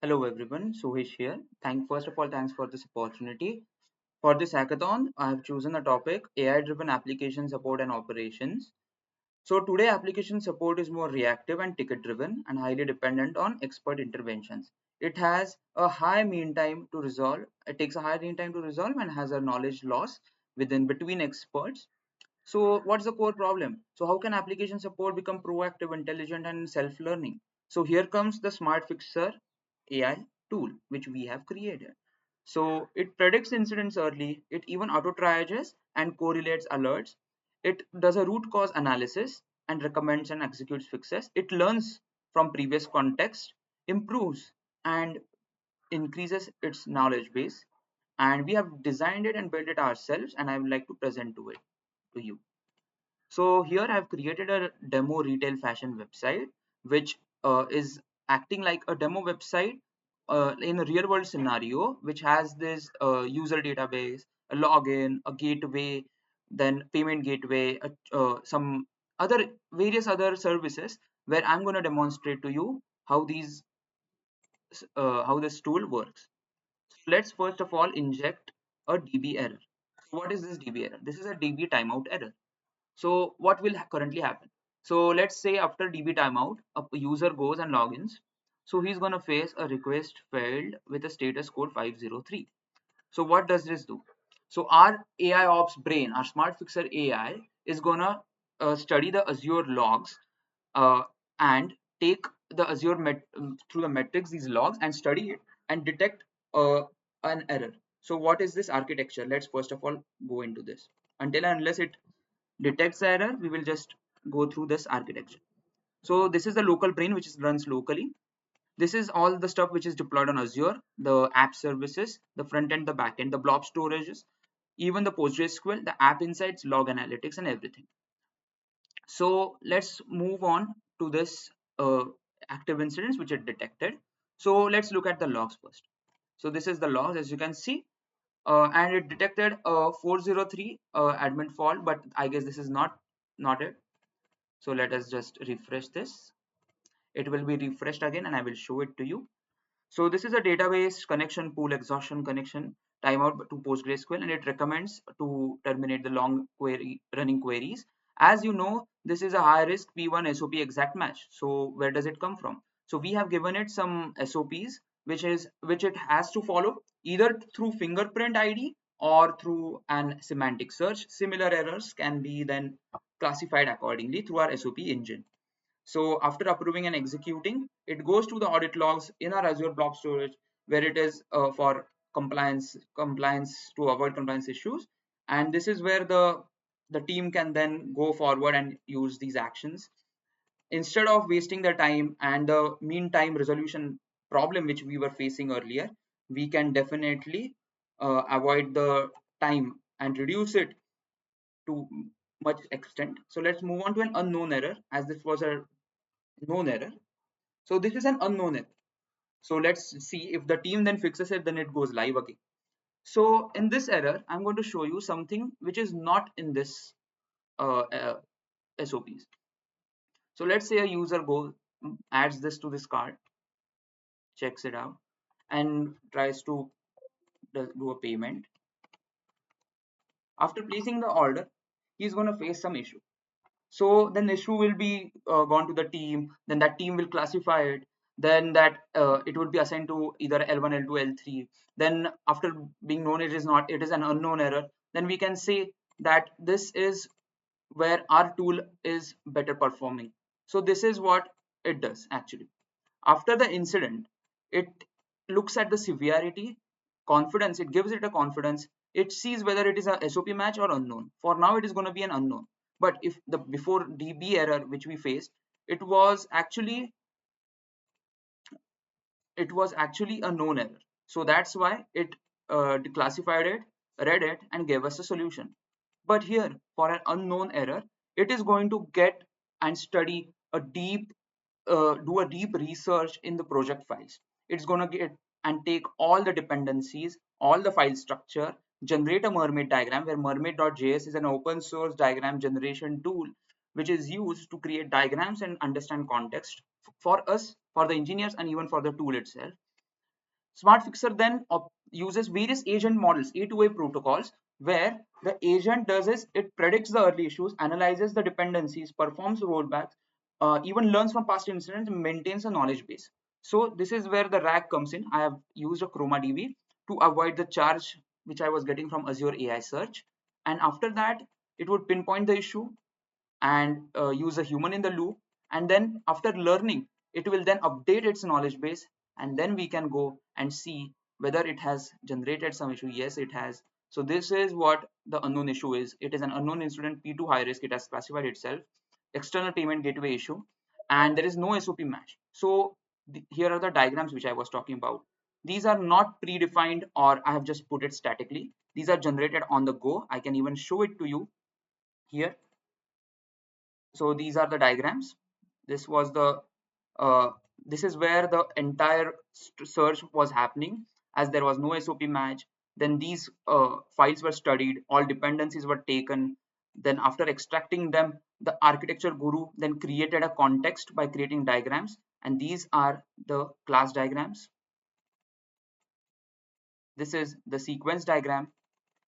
Hello everyone, Suhish here. First of all, thanks for this opportunity. For this hackathon, I have chosen a topic AI-driven application support and operations. So today, application support is more reactive and ticket-driven and highly dependent on expert interventions. It has a high mean time to resolve. It takes a high mean time to resolve and has a knowledge loss within between experts. So what's the core problem? So how can application support become proactive, intelligent, and self-learning? So here comes the SmartFixxr AI tool, which we have created. So it predicts incidents early, it even auto-triages and correlates alerts. It does a root cause analysis and recommends and executes fixes. It learns from previous context, improves and increases its knowledge base. And we have designed it and built it ourselves, and I would like to present to you. So here I've created a demo retail fashion website, which is acting like a demo website in a real world scenario, which has this user database, a login, a gateway, then payment gateway, some other various other services where I'm going to demonstrate to you how this tool works. So let's first of all inject a DB error. So what is this DB error? This is a DB timeout error. So what will currently happen? So let's say after DB timeout, a user goes and logins. So he's going to face a request failed with a status code 503. So what does this do? So our AI ops brain, our SmartFixxr AI is going to study the Azure logs uh, and take the through the metrics, these logs, and study it and detect an error. So what is this architecture? Let's first of all go into this. Until and unless it detects the error, we will just go through this architecture. So this is the local brain which runs locally. This is all the stuff which is deployed on Azure, the app services, the front end, the back end, the blob storages, even the PostgreSQL, the app insights, log analytics, and everything. So let's move on to this active incidents which are detected. So let's look at the logs first. So this is the logs, as you can see, and it detected 403 admin fault, but I guess this is not it. So let us just refresh this. It will be refreshed again and I will show it to you. So this is a database connection pool exhaustion connection timeout to PostgreSQL, and it recommends to terminate the long query running queries. As you know, this is a high risk P1 SOP exact match. So where does it come from? So we have given it some SOPs which it has to follow either through fingerprint ID or through an semantic search. Similar errors can be then classified accordingly through our SOP engine. So after approving and executing, it goes to the audit logs in our Azure Blob Storage, where it is for compliance to avoid compliance issues. And this is where the team can then go forward and use these actions instead of wasting the time and the meantime resolution problem which we were facing earlier. We can definitely avoid the time and reduce it to much extent. So let's move on to an unknown error, as this was a known error. So this is an unknown error. So let's see if the team then fixes it, then it goes live again. So in this error, I'm going to show you something which is not in this SOPs. So let's say a user goes, adds this to this card, checks it out, and tries to do a payment. After placing the order, he's going to face some issue. So then the issue will be gone to the team, then that team will classify it, then that it would be assigned to either L1, L2, L3. Then after being known it is not, it is an unknown error, then we can say that this is where our tool is better performing. So this is what it does actually. After the incident, it looks at the severity, confidence, it gives it a confidence. It sees whether it is a SOP match or unknown. For now, it is going to be an unknown. But if the before DB error which we faced, it was actually a known error. So that's why it classified it, read it, and gave us a solution. But here, for an unknown error, it is going to get and study a deep, do a deep research in the project files. It's going to get and take all the dependencies, all the file structure, generate a mermaid diagram, where mermaid.js is an open source diagram generation tool which is used to create diagrams and understand context for us, for the engineers, and even for the tool itself. SmartFixxr then uses various agent models, A2A protocols, where the agent does is it predicts the early issues, analyzes the dependencies, performs rollbacks, even learns from past incidents, and maintains a knowledge base. So this is where the RAG comes in. I have used a ChromaDB to avoid the charge which I was getting from Azure AI search. And after that, it would pinpoint the issue and use a human in the loop, and then after learning it will then update its knowledge base, and then we can go and see whether it has generated some issue. Yes, it has. So this is what the unknown issue is. It is an unknown incident, P2 high risk. It has classified itself external payment gateway issue, and there is no SOP match. So here are the diagrams which I was talking about. These are not predefined or I have just put it statically. These are generated on the go. I can even show it to you here. So these are the diagrams. This was the uh, this is where the entire search was happening, as there was no SOP match. Then these files were studied, all dependencies were taken. Then after extracting them, the architecture guru then created a context by creating diagrams, and these are the class diagrams. This is the sequence diagram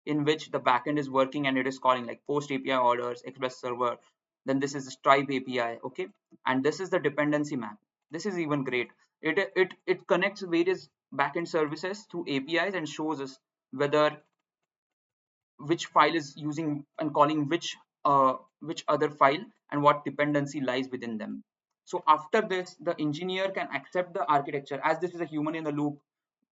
in which the backend is working and it is calling like post API orders, express server. Then this is the Stripe API, okay? And this is the dependency map. This is even great. It connects various backend services through APIs and shows us whether which file is using and calling which other file and what dependency lies within them. So after this, the engineer can accept the architecture, as this is a human in the loop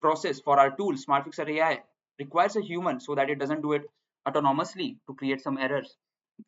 process. For our tool SmartFixxrAI requires a human so that it doesn't do it autonomously to create some errors.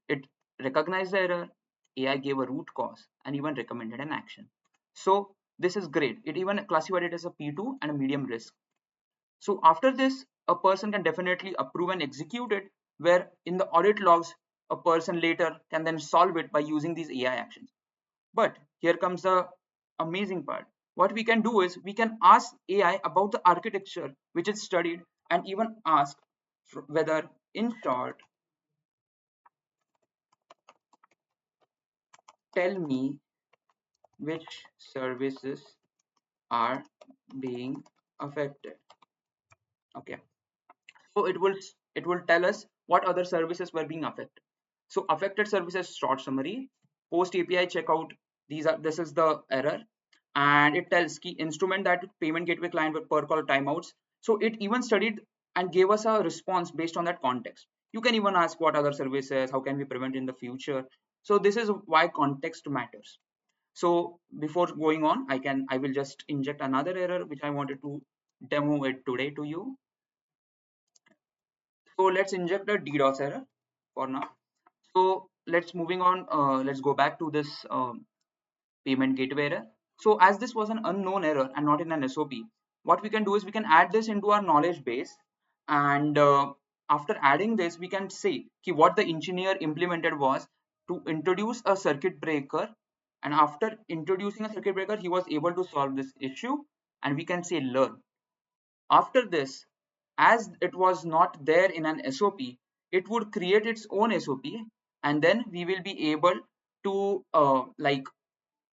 It recognized the error, AI gave a root cause and even recommended an action. So this is great. It even classified it as a P2 and a medium risk. So after this, a person can definitely approve and execute it, where in the audit logs, a person later can then solve it by using these AI actions. But here comes the amazing part. What we can do is we can ask AI about the architecture which is studied, and even ask whether, in short, tell me which services are being affected. Okay. So it will tell us what other services were being affected. So affected services short summary, post API checkout. This is the error, and it tells key instrument that payment gateway client with per call timeouts. So it even studied and gave us a response based on that context. You can even ask what other services, how can we prevent in the future. So this is why context matters. So before going on, I will just inject another error which I wanted to demo it today to you. So let's inject a DDoS error for now. So let's moving on. Let's go back to this payment gateway error. So as this was an unknown error and not in an SOP, what we can do is we can add this into our knowledge base, and after adding this, we can say what the engineer implemented was to introduce a circuit breaker, and after introducing a circuit breaker, he was able to solve this issue, and we can say learn. After this, as it was not there in an SOP, it would create its own SOP, and then we will be able to like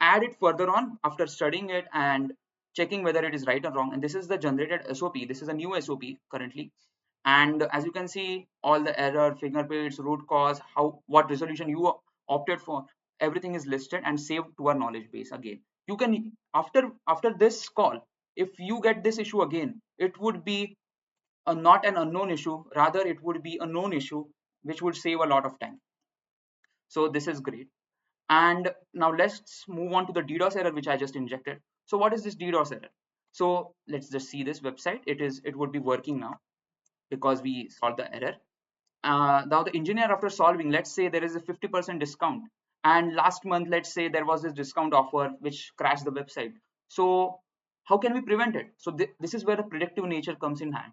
add it further on after studying it and checking whether it is right or wrong. And this is the generated SOP. This is a new SOP currently. And as you can see, all the error, fingerprints, root cause, what resolution you opted for, everything is listed and saved to our knowledge base. Again, you can after this call, if you get this issue again, it would be not an unknown issue, rather it would be a known issue, which would save a lot of time. So this is great. And now let's move on to the DDoS error which I just injected. So what is this DDoS error? So let's just see this website. It would be working now because we solved the error. Now the engineer, after solving, let's say there is a 50% discount, and last month, let's say there was this discount offer which crashed the website. So how can we prevent it? So this is where the predictive nature comes in hand.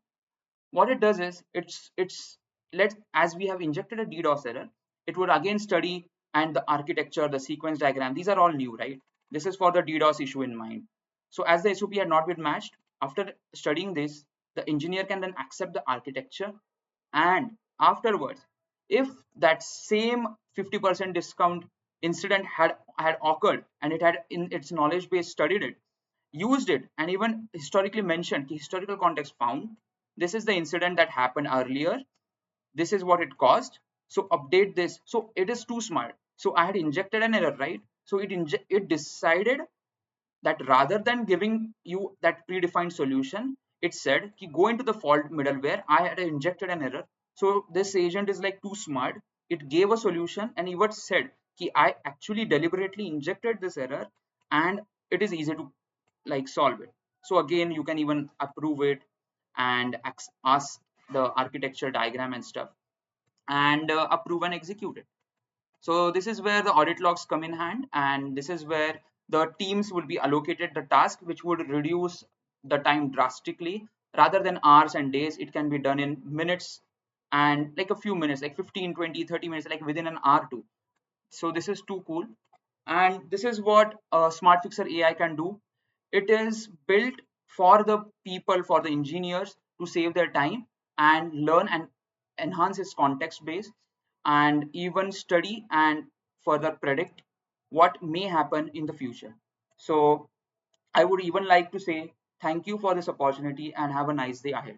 What it does is it's let as we have injected a DDoS error, it would again study, and the architecture, the sequence diagram, these are all new, right? This is for the DDoS issue in mind. So as the SOP had not been matched, after studying this, the engineer can then accept the architecture, and afterwards, if that same 50% discount incident had occurred and it had in its knowledge base studied it, used it and even historically mentioned historical context found this is the incident that happened earlier, this is what it caused, so update this. So it is too smart. So I had injected an error, right? So it decided that rather than giving you that predefined solution, it said ki go into the fault middleware. I had injected an error. So this agent is like too smart. It gave a solution and it said ki I actually deliberately injected this error and it is easy to like solve it. So again, you can even approve it and ask the architecture diagram and stuff and approve and execute it. So this is where the audit logs come in hand, and this is where the teams will be allocated the task, which would reduce the time drastically. Rather than hours and days, it can be done in minutes and like a few minutes, like 15, 20, 30 minutes, like within an hour too. So this is too cool. And this is what SmartFixxr AI can do. It is built for the people, for the engineers to save their time and learn and enhance its context base and even study and further predict what may happen in the future. So I would even like to say thank you for this opportunity and have a nice day ahead.